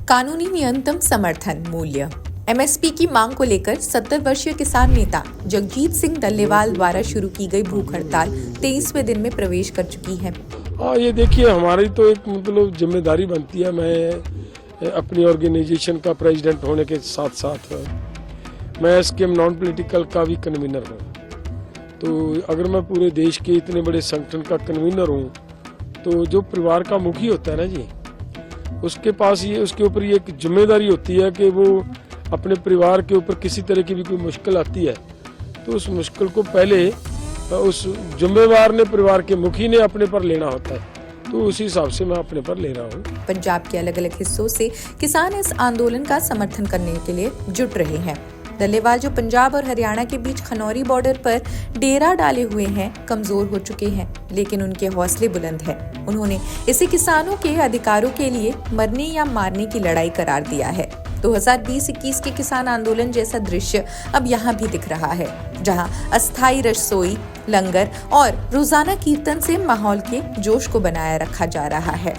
कानूनी न्यूनतम समर्थन मूल्य एमएसपी की मांग को लेकर 70 वर्षीय किसान नेता जगजीत सिंह डल्लेवाल द्वारा शुरू की गई भूख हड़ताल 23वें दिन में प्रवेश कर चुकी है। ये देखिए, हमारी तो एक जिम्मेदारी बनती है। मैं अपनी ऑर्गेनाइजेशन का प्रेसिडेंट होने के साथ साथ मैं एसकेएम नॉन पॉलिटिकल का भी कन्वीनर हूँ। तो अगर मैं पूरे देश के इतने बड़े संगठन का कन्वीनर हूँ तो जो परिवार का मुखी होता है ना जी, उसके पास उसके ऊपर ये एक जिम्मेदारी होती है कि वो अपने परिवार के ऊपर किसी तरह की भी कोई मुश्किल आती है तो उस मुश्किल को पहले उस जिम्मेवार ने, परिवार के मुखी ने अपने पर लेना होता है। तो उसी हिसाब से मैं अपने पर ले रहा हूँ। पंजाब के अलग अलग हिस्सों से किसान इस आंदोलन का समर्थन करने के लिए जुट रहे हैं। डल्लेवाल जो पंजाब और हरियाणा के बीच खनौरी बॉर्डर पर डेरा डाले हुए हैं, कमजोर हो चुके हैं, लेकिन उनके हौसले बुलंद हैं। उन्होंने इसे किसानों के अधिकारों के लिए मरने या मारने की लड़ाई करार दिया है। 2020-21 के किसान आंदोलन जैसा दृश्य अब यहाँ भी दिख रहा है, जहाँ अस्थायी रसोई, लंगर और रोजाना कीर्तन से माहौल के जोश को बनाए रखा जा रहा है।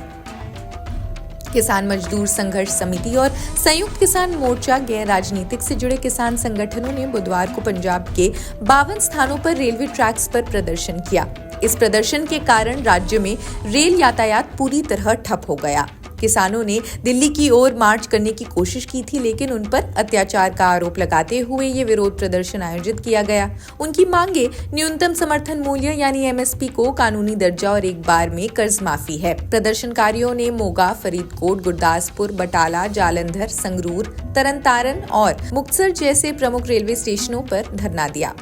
किसान मजदूर संघर्ष समिति और संयुक्त किसान मोर्चा गैर राजनीतिक से जुड़े किसान संगठनों ने बुधवार को पंजाब के 52 स्थानों पर रेलवे ट्रैक्स पर प्रदर्शन किया। इस प्रदर्शन के कारण राज्य में रेल यातायात पूरी तरह ठप हो गया। किसानों ने दिल्ली की ओर मार्च करने की कोशिश की थी, लेकिन उन पर अत्याचार का आरोप लगाते हुए ये विरोध प्रदर्शन आयोजित किया गया। उनकी मांगे न्यूनतम समर्थन मूल्य यानी एमएसपी को कानूनी दर्जा और एक बार में कर्ज माफी है। प्रदर्शनकारियों ने मोगा, फरीदकोट, गुरदासपुर, बटाला, जालंधर, संगरूर, तरनतारन और मुक्तसर जैसे प्रमुख रेलवे स्टेशनों पर धरना दिया।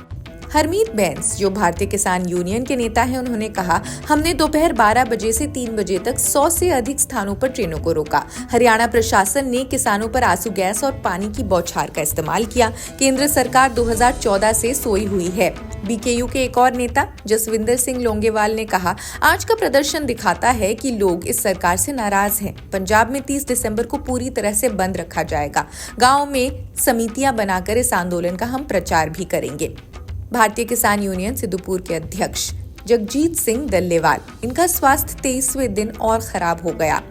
हरमीत बैंस जो भारतीय किसान यूनियन के नेता हैं, उन्होंने कहा, हमने दोपहर 12 बजे से 3 बजे तक 100 से अधिक स्थानों पर ट्रेनों को रोका। हरियाणा प्रशासन ने किसानों पर आंसू गैस और पानी की बौछार का इस्तेमाल किया। केंद्र सरकार 2014 से सोई हुई है। बीकेयू के एक और नेता जसविंदर सिंह लोंगेवाल ने कहा, आज का प्रदर्शन दिखाता है कि लोग इस सरकार से नाराज हैं। पंजाब में 30 दिसंबर को पूरी तरह से बंद रखा जाएगा। गाँव में समितियां बनाकर इस आंदोलन का हम प्रचार भी करेंगे। भारतीय किसान यूनियन सिद्धूपुर के अध्यक्ष जगजीत सिंह डल्लेवाल, इनका स्वास्थ्य 23वें दिन और खराब हो गया।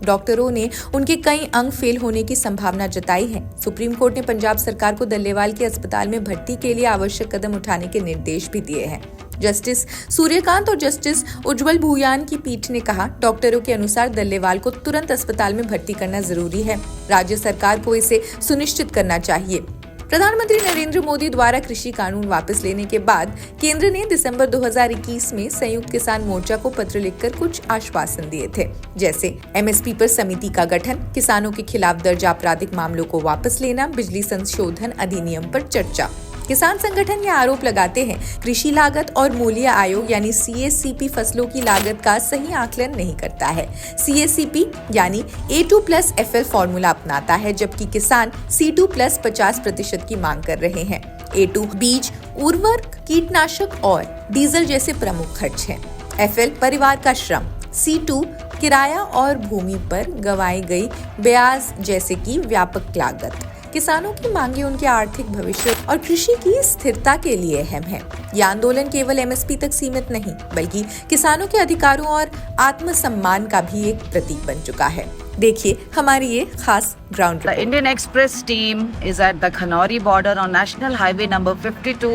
डॉक्टरों ने उनके कई अंग फेल होने की संभावना जताई है। सुप्रीम कोर्ट ने पंजाब सरकार को डल्लेवाल के अस्पताल में भर्ती के लिए आवश्यक कदम उठाने के निर्देश भी दिए हैं। जस्टिस सूर्यकांत और जस्टिस उज्जवल भूयान की पीठ ने कहा, डॉक्टरों के अनुसार डल्लेवाल को तुरंत अस्पताल में भर्ती करना जरूरी है। राज्य सरकार को इसे सुनिश्चित करना चाहिए। प्रधानमंत्री नरेंद्र मोदी द्वारा कृषि कानून वापस लेने के बाद केंद्र ने दिसंबर 2021 में संयुक्त किसान मोर्चा को पत्र लिखकर कुछ आश्वासन दिए थे, जैसे एमएसपी पर समिति का गठन, किसानों के खिलाफ दर्ज आपराधिक मामलों को वापस लेना, बिजली संशोधन अधिनियम पर चर्चा। किसान संगठन ये आरोप लगाते हैं, कृषि लागत और मूल्य आयोग यानी सीएसीपी फसलों की लागत का सही आकलन नहीं करता है। सीएसीपी यानी A2+FL फॉर्मूला अपनाता है, जबकि किसान C2+ 50% की मांग कर रहे हैं। A2 बीज, उर्वरक, कीटनाशक और डीजल जैसे प्रमुख खर्च हैं। FL परिवार का श्रम, C2 किराया और भूमि पर गंवाई गई ब्याज जैसे की व्यापक लागत। किसानों की मांगे उनके आर्थिक भविष्य और कृषि की स्थिरता के लिए अहम है। यह आंदोलन केवल एमएसपी तक सीमित नहीं, बल्कि किसानों के अधिकारों और आत्मसम्मान का भी एक प्रतीक बन चुका है। देखिए हमारी ये खास ground report. The Indian Express team is at the Khanauri border on National Highway number 52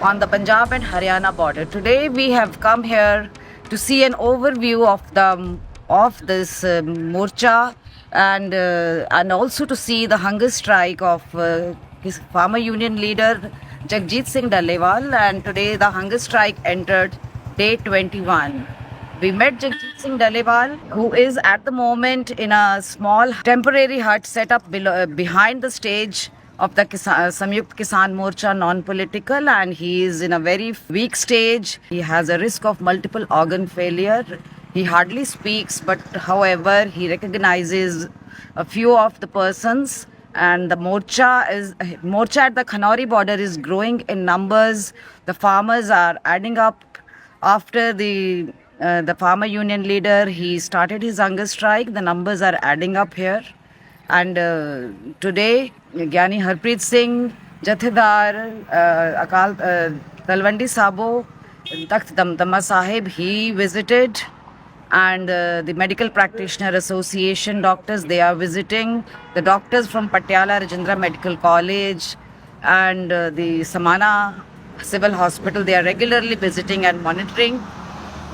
on the Punjab and Haryana border. Today we have come here to see an overview of this morcha and also to see the hunger strike of his farmer union leader Jagjeet Singh Dallewal, and today the hunger strike entered day 21. We met Jagjeet Singh Dallewal, who is at the moment in a small temporary hut set up behind the stage of the Samyukt Kisan Morcha non-political, and he is in a very weak stage. He has a risk of multiple organ failure. He hardly speaks, but however, he recognizes a few of the persons, and the morcha at the Khanauri border is growing in numbers. The farmers are adding up after the farmer union leader. He started his hunger strike. The numbers are adding up here, and today Gyani Harpreet Singh, Jathedar, Akal Talwandi Sabo, Takht Damdama Sahib, he visited and the Medical Practitioner Association doctors, they are visiting. The doctors from Patiala Rajendra Medical College and the Samana Civil Hospital, they are regularly visiting and monitoring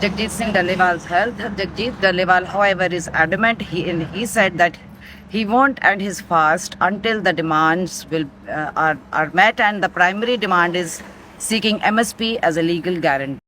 Jagjit Singh Daliwal's health. Jagjit Daliwal, however, is adamant. He said that he won't end his fast until the demands are met, and the primary demand is seeking MSP as a legal guarantee.